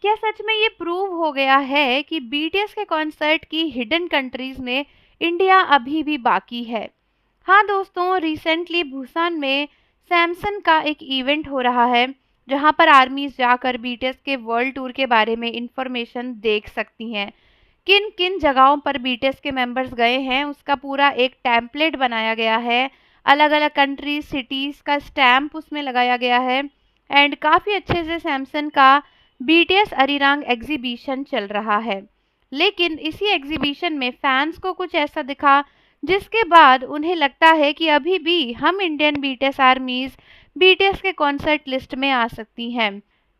क्या सच में ये प्रूव हो गया है कि बीटीएस के कॉन्सर्ट की हिडन कंट्रीज में इंडिया अभी भी बाकी है? हाँ दोस्तों, रिसेंटली बुसान में सैमसंग का एक इवेंट हो रहा है जहां पर आर्मीज जाकर बीटीएस के वर्ल्ड टूर के बारे में इंफॉर्मेशन देख सकती हैं। किन किन जगहों पर बीटीएस के मेंबर्स गए हैं उसका पूरा एक टेम्पलेट बनाया गया है। अलग अलग कंट्रीज सिटीज का स्टैम्प उसमें लगाया गया है। एंड काफ़ी अच्छे से सैमसंग का बीटीएस अरिरांग एग्जीबिशन चल रहा है। लेकिन इसी एग्जीबिशन में फैंस को कुछ ऐसा दिखा जिसके बाद उन्हें लगता है कि अभी भी हम इंडियन बीटीएस आर्मीज बीटीएस के कॉन्सर्ट लिस्ट में आ सकती हैं।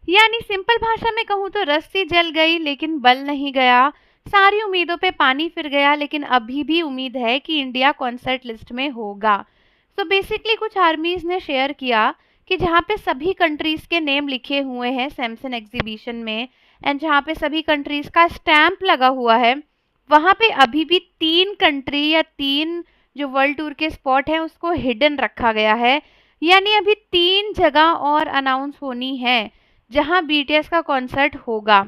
यानी सिंपल भाषा में कहूँ तो रस्सी जल गई लेकिन बल नहीं गया। सारी उम्मीदों पे पानी फिर गया, लेकिन अभी भी उम्मीद है कि इंडिया कॉन्सर्ट लिस्ट में होगा। तो बेसिकली कुछ आर्मीज ने शेयर किया कि जहाँ पे सभी कंट्रीज के नेम लिखे हुए हैं सैमसंग एग्जीबिशन में एंड जहाँ पे सभी कंट्रीज का स्टैंप लगा हुआ है, वहाँ पे अभी भी 3 कंट्री या 3 जो वर्ल्ड टूर के स्पॉट हैं उसको हिडन रखा गया है। यानी अभी 3 जगह और अनाउंस होनी है जहाँ बीटीएस का कॉन्सर्ट होगा।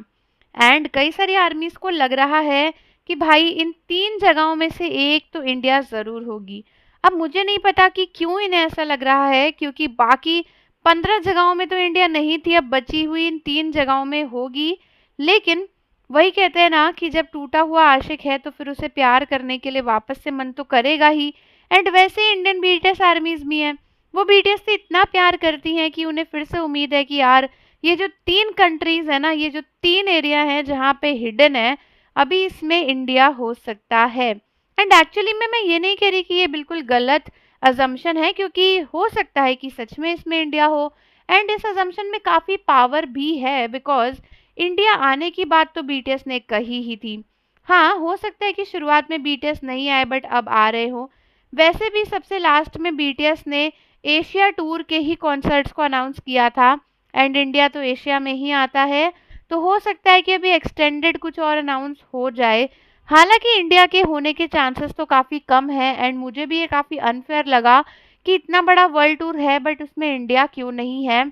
एंड कई सारी आर्मीज को लग रहा है कि भाई इन 3 जगहों में से एक तो इंडिया ज़रूर होगी। अब मुझे नहीं पता कि क्यों इन्हें ऐसा लग रहा है, क्योंकि बाकी 15 जगहों में तो इंडिया नहीं थी, अब बची हुई इन 3 जगहों में होगी। लेकिन वही कहते हैं ना कि जब टूटा हुआ आशिक है तो फिर उसे प्यार करने के लिए वापस से मन तो करेगा ही। एंड वैसे ही इंडियन बीटीएस आर्मीज भी हैं, वो बीटीएस से इतना प्यार करती हैं कि उन्हें फिर से उम्मीद है कि यार ये जो 3 कंट्रीज है ना, ये जो 3 एरिया है जहाँ पे हिडन है, अभी इसमें इंडिया हो सकता है। एंड एक्चुअली में मैं ये नहीं कह रही कि ये बिल्कुल गलत अजम्पशन है, क्योंकि हो सकता है कि सच में इसमें इंडिया हो। एंड इस अजम्पशन में काफ़ी पावर भी है, बिकॉज इंडिया आने की बात तो बीटीएस ने कही ही थी। हाँ, हो सकता है कि शुरुआत में बीटीएस नहीं आए बट अब आ रहे हो। वैसे भी सबसे लास्ट में बीटीएस ने एशिया टूर के ही कॉन्सर्ट्स को अनाउंस किया था एंड इंडिया तो एशिया में ही आता है। तो हो सकता है कि अभी एक्सटेंडेड कुछ और अनाउंस हो जाए। हालांकि इंडिया के होने के चांसेस तो काफ़ी कम है एंड मुझे भी ये काफ़ी अनफेयर लगा कि इतना बड़ा वर्ल्ड टूर है बट उसमें इंडिया क्यों नहीं है।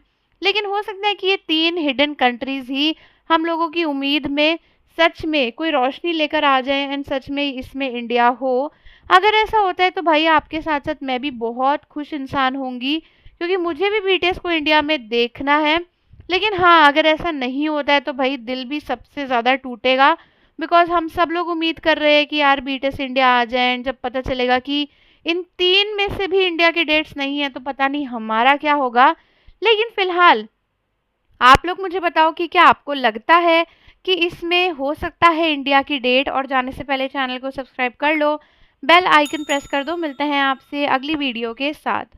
लेकिन हो सकता है कि ये 3 हिडन कंट्रीज ही हम लोगों की उम्मीद में सच में कोई रोशनी लेकर आ जाए एंड सच में इसमें इंडिया हो। अगर ऐसा होता है तो भाई आपके साथ साथ मैं भी बहुत खुश इंसान होंगी, क्योंकि मुझे भी बीटीएस को इंडिया में देखना है। लेकिन हाँ, अगर ऐसा नहीं होता है तो भाई दिल भी सबसे ज़्यादा टूटेगा, बिकॉज हम सब लोग उम्मीद कर रहे हैं कि यार बीटीएस इंडिया आ जाए एंड जब पता चलेगा कि इन 3 में से भी इंडिया के डेट्स नहीं है तो पता नहीं हमारा क्या होगा। लेकिन फिलहाल आप लोग मुझे बताओ कि क्या आपको लगता है कि इसमें हो सकता है इंडिया की डेट? और जाने से पहले चैनल को सब्सक्राइब कर लो, बेल आइकन प्रेस कर दो। मिलते हैं आपसे अगली वीडियो के साथ।